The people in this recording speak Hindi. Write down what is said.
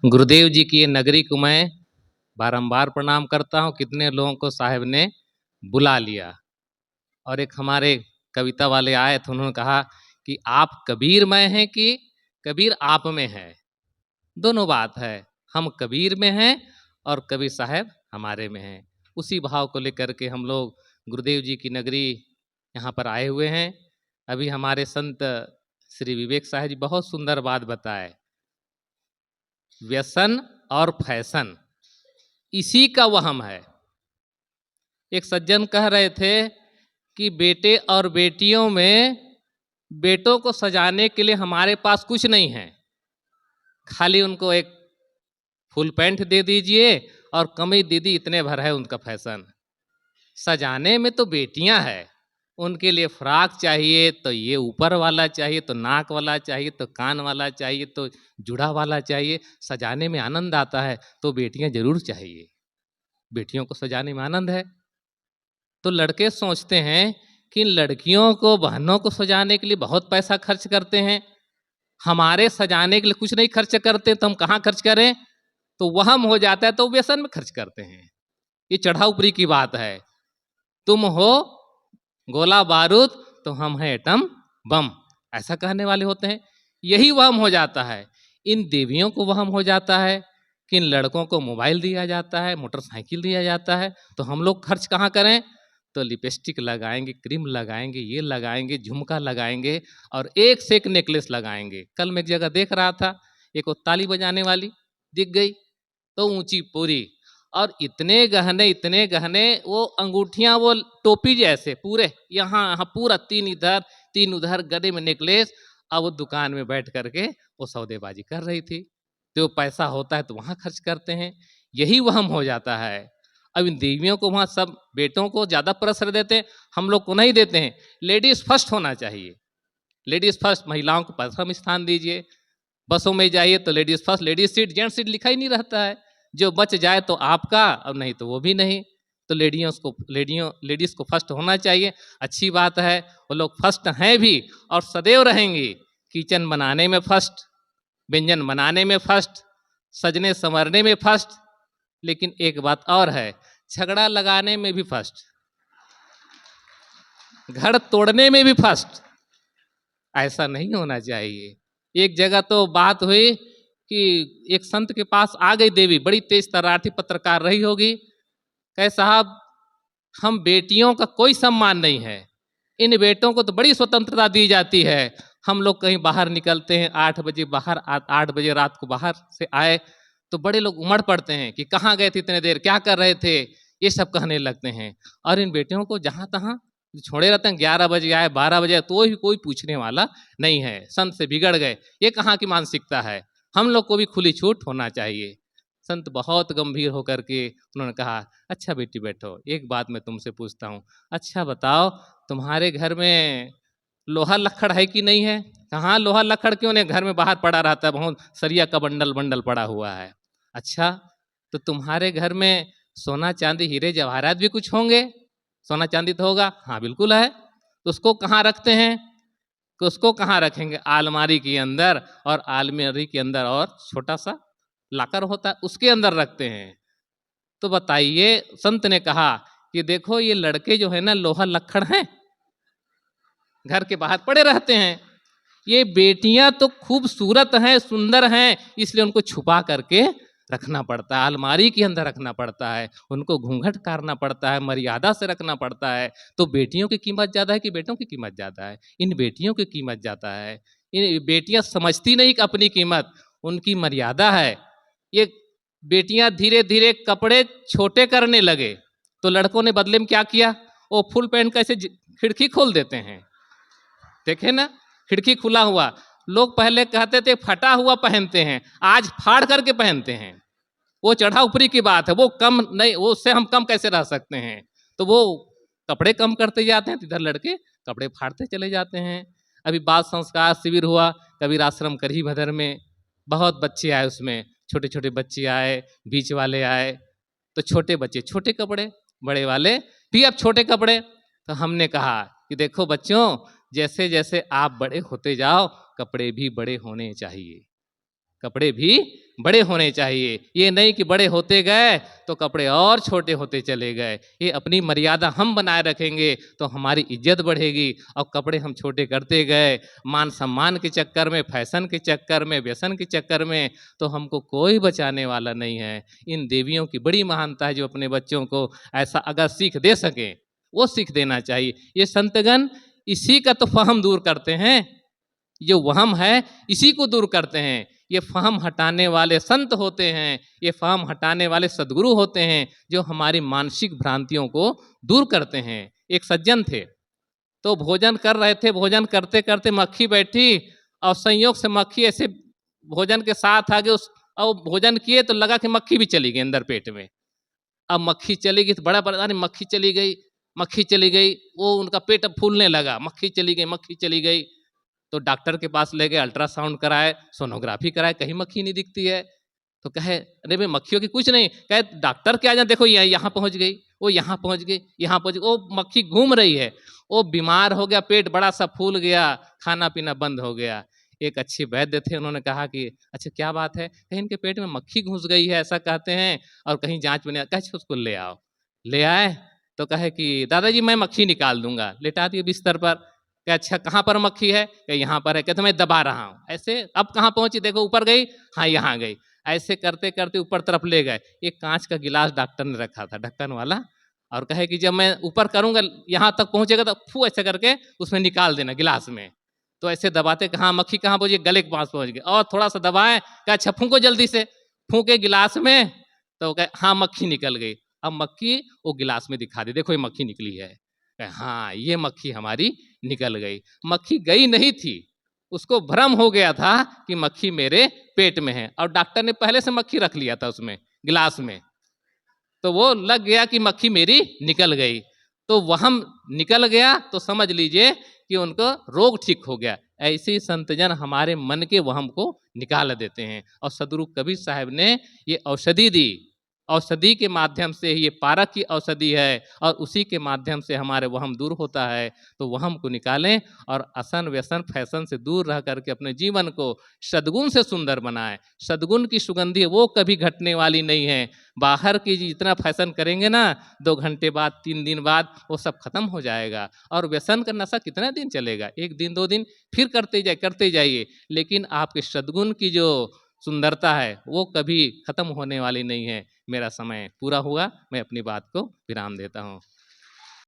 गुरुदेव जी की ये नगरी को मैं बारंबार प्रणाम करता हूँ। कितने लोगों को साहब ने बुला लिया। और एक हमारे कविता वाले आए थे, उन्होंने कहा कि आप कबीर में हैं कि कबीर आप में है। दोनों बात है, हम कबीर में हैं और कबीर साहब हमारे में हैं। उसी भाव को लेकर के हम लोग गुरुदेव जी की नगरी यहाँ पर आए हुए हैं। अभी हमारे संत श्री विवेक साहब जी बहुत सुंदर बात बताए, व्यसन और फैशन इसी का वहम है। एक सज्जन कह रहे थे कि बेटे और बेटियों में बेटों को सजाने के लिए हमारे पास कुछ नहीं है, खाली उनको एक फुल पैंट दे दीजिए और कमीज दीदी, इतने भर है उनका फैशन। सजाने में तो बेटियां हैं, उनके लिए फ्रॉक चाहिए तो ये ऊपर वाला चाहिए, तो नाक वाला चाहिए, तो कान वाला चाहिए, तो जुड़ा वाला चाहिए। सजाने में आनंद आता है तो बेटियां जरूर चाहिए, बेटियों को सजाने में आनंद है। तो लड़के सोचते हैं कि लड़कियों को, बहनों को सजाने के लिए बहुत पैसा खर्च करते हैं, हमारे सजाने के लिए कुछ नहीं खर्च करते, तो हम कहाँ खर्च करें। तो वहम हो जाता है तो व्यसन में खर्च करते हैं। ये चढ़ा ऊपरी की बात है। तुम हो गोला बारूद तो हम हैं एटम बम, ऐसा कहने वाले होते हैं। यही वहम हो जाता है। इन देवियों को वहम हो जाता है कि इन लड़कों को मोबाइल दिया जाता है, मोटरसाइकिल दिया जाता है, तो हम लोग खर्च कहाँ करें। तो लिपस्टिक लगाएंगे, क्रीम लगाएंगे, ये लगाएंगे, झुमका लगाएंगे और एक से एक नेकलेस लगाएंगे। कल मैं एक जगह देख रहा था, एक वो ताली बजाने वाली दिख गई, तो ऊंची पूरी और इतने गहने, वो अंगूठियां वो टोपी जैसे पूरे यहाँ यहाँ पूरा, तीन इधर तीन उधर, गले में नेकलेस। अब वो दुकान में बैठ करके वो सौदेबाजी कर रही थी। तो पैसा होता है तो वहां खर्च करते हैं, यही वहम हो जाता है। अब इन देवियों को वहां सब बेटों को ज्यादा प्रश्रय देते हैं, हम लोग को नहीं देते हैं। लेडीज फर्स्ट होना चाहिए, लेडीज फर्स्ट, महिलाओं को प्रथम स्थान दीजिए। बसों में जाइए तो ladies first, ladies seat, gents seat लिखा ही नहीं रहता है। जो बच जाए तो आपका, और नहीं तो वो भी नहीं। तो लेडीज को फर्स्ट होना चाहिए। अच्छी बात है, वो लोग फर्स्ट हैं भी और सदैव रहेंगी। किचन बनाने में फर्स्ट, व्यंजन बनाने में फर्स्ट, सजने संवरने में फर्स्ट। लेकिन एक बात और है, झगड़ा लगाने में भी फर्स्ट, घर तोड़ने में भी फर्स्ट। ऐसा नहीं होना चाहिए। एक जगह तो बात हुई कि एक संत के पास आ गई देवी, बड़ी तेज तर्राटी पत्रकार रही होगी। कहे साहब, हम बेटियों का कोई सम्मान नहीं है, इन बेटों को तो बड़ी स्वतंत्रता दी जाती है। हम लोग कहीं बाहर निकलते हैं 8 बजे, बाहर 8 बजे रात को बाहर से आए तो बड़े लोग उमड़ पड़ते हैं कि कहाँ गए थे इतने देर, क्या कर रहे थे, ये सब कहने लगते हैं। और इन बेटियों को जहाँ तहाँ छोड़े रहते हैं, 11 बजे आए, 12 बजे आए, तो भी कोई पूछने वाला नहीं है। संत से बिगड़ गए, ये कहाँ की मानसिकता है। हम लोग को भी खुली छूट होना चाहिए। संत बहुत गंभीर होकर के उन्होंने कहा, अच्छा बेटी बैठो, एक बात मैं तुमसे पूछता हूँ, अच्छा बताओ तुम्हारे घर में लोहा लक्कड़ है कि नहीं है। कहाँ लोहा लक्कड़ क्यों नहीं, घर में बाहर पड़ा रहता है, बहुत सरिया का बंडल बंडल पड़ा हुआ है। अच्छा, तो तुम्हारे घर में सोना चांदी हीरे जवाहरात भी कुछ होंगे। सोना चांदी तो होगा, हाँ बिल्कुल है। तो उसको कहाँ रखते हैं, कि उसको कहाँ रखेंगे, आलमारी के अंदर, और आलमारी के अंदर और छोटा सा लाकर होता है, उसके अंदर रखते हैं। तो बताइए, संत ने कहा कि देखो ये लड़के जो है ना लोहा लक्कड़ हैं, घर के बाहर पड़े रहते हैं। ये बेटियां तो खूबसूरत हैं, सुंदर हैं, इसलिए उनको छुपा करके रखना पड़ता है, अलमारी के अंदर रखना पड़ता है, उनको घूंघट करना पड़ता है, मर्यादा से रखना पड़ता है। तो बेटियों की कीमत ज्यादा है कि बेटों की कीमत ज्यादा है। इन बेटियों की कीमत ज्यादा है। इन बेटियां समझती नहीं कि अपनी कीमत, उनकी मर्यादा है। ये बेटियां धीरे धीरे कपड़े छोटे करने लगे तो लड़कों ने बदले में क्या किया, वो फुल पैंट कैसे खिड़की खोल देते हैं, देखे ना, खिड़की खुला हुआ। लोग पहले कहते थे फटा हुआ पहनते हैं, आज फाड़ करके पहनते हैं। वो चढ़ा ऊपरी की बात है, वो कम नहीं, वो उससे हम कम कैसे रह सकते हैं। तो वो कपड़े कम करते जाते हैं, इधर लड़के कपड़े फाड़ते चले जाते हैं। अभी बाल संस्कार शिविर हुआ कबीर आश्रम करही भदर में, बहुत बच्चे आए, उसमें छोटे छोटे बच्चे आए, बीच वाले आए। तो छोटे बच्चे छोटे कपड़े, बड़े वाले भी अब छोटे कपड़े। तो हमने कहा कि देखो बच्चों, जैसे जैसे आप बड़े होते जाओ, कपड़े भी बड़े होने चाहिए। कपड़े भी बड़े होने चाहिए। ये नहीं कि बड़े होते गए तो कपड़े और छोटे होते चले गए। ये अपनी मर्यादा हम बनाए रखेंगे तो हमारी इज्जत बढ़ेगी। और कपड़े हम छोटे करते गए मान सम्मान के चक्कर में, फैशन के चक्कर में, व्यसन के चक्कर में, तो हमको कोई बचाने वाला नहीं है। इन देवियों की बड़ी महानता है जो अपने बच्चों को ऐसा अगर सीख दे सकें, वो सीख देना चाहिए। ये संतगण इसी का तो फहम दूर करते हैं। जो वहम है इसी को दूर करते हैं। ये फहम हटाने वाले संत होते हैं, ये फहम हटाने वाले सद्गुरु होते हैं जो हमारी मानसिक भ्रांतियों को दूर करते हैं। एक सज्जन थे, तो भोजन कर रहे थे, भोजन करते करते मक्खी बैठी और संयोग से मक्खी ऐसे भोजन के साथ आ गई उस और भोजन किए तो लगा कि मक्खी भी चली गई अंदर पेट में। अब मक्खी चली गई तो बड़ा परेशान, मक्खी चली गई, मक्खी चली गई। वो उनका पेट अब फूलने लगा, मक्खी चली गई, मक्खी चली गई। तो डॉक्टर के पास ले गए, अल्ट्रासाउंड कराए, सोनोग्राफी कराए, कहीं मक्खी नहीं दिखती है। तो कहे अरे भाई मक्खियों की कुछ नहीं। कहे डॉक्टर क्या जाने, देखो ये यहाँ पहुँच गई, वो यहाँ पहुँच गई, यहाँ पहुँच गई, वो मक्खी घूम रही है। वो बीमार हो गया, पेट बड़ा सा फूल गया, खाना पीना बंद हो गया। एक अच्छे वैद्य थे, उन्होंने कहा कि अच्छा क्या बात है? कहीं इनके पेट में मक्खी घुस गई है ऐसा कहते हैं और कहीं जांच में नहीं। कहे उसको ले आओ। ले आए तो कहे कि दादाजी मैं मक्खी निकाल दूंगा। लेटा दिए बिस्तर पर। कहे अच्छा कहाँ पर मक्खी है? कहे यहाँ पर है। कहते मैं दबा रहा हूँ ऐसे। अब कहाँ पहुंची? देखो ऊपर गई, हाँ यहाँ गई। ऐसे करते करते ऊपर तरफ ले गए। एक कांच का गिलास डॉक्टर ने रखा था ढक्कन वाला, और कहे कि जब मैं ऊपर करूंगा यहाँ तक पहुंचेगा तो फू ऐसे करके उसमें निकाल देना गिलास में। तो ऐसे दबाते कहाँ मक्खी कहाँ पहुंची? गले के पास पहुंच गई। और थोड़ा सा दबाए, कहा अच्छा फूंको जल्दी से। फूंके गिलास में तो कहे हाँ मक्खी निकल गई। अब मक्खी वो गिलास में दिखा दी, देखो ये मक्खी निकली है। कहे हाँ ये मक्खी हमारी निकल गई। मक्खी गई नहीं थी, उसको भ्रम हो गया था कि मक्खी मेरे पेट में है, और डॉक्टर ने पहले से मक्खी रख लिया था उसमें गिलास में। तो वो लग गया कि मक्खी मेरी निकल गई। तो वहम निकल गया तो समझ लीजिए कि उनको रोग ठीक हो गया। ऐसे ही संतजन हमारे मन के वहम को निकाल देते हैं। और सदगुरु कबीर साहब ने ये औषधि दी। औषधि के माध्यम से ये पारक की औषधि है, और उसी के माध्यम से हमारे वहम दूर होता है। तो वहम को निकालें और असन व्यसन फैशन से दूर रह करके अपने जीवन को सद्गुण से सुंदर बनाएं। सद्गुण की सुगंधी वो कभी घटने वाली नहीं है। बाहर की जितना फैशन करेंगे ना, 2 घंटे बाद 3 दिन बाद वो सब खत्म हो जाएगा। और व्यसन का नशा कितना दिन चलेगा? 1 दिन 2 दिन, फिर करते जाइए। लेकिन आपके सद्गुण की जो सुंदरता है वो कभी खत्म होने वाली नहीं है। मेरा समय पूरा हुआ, मैं अपनी बात को विराम देता हूँ।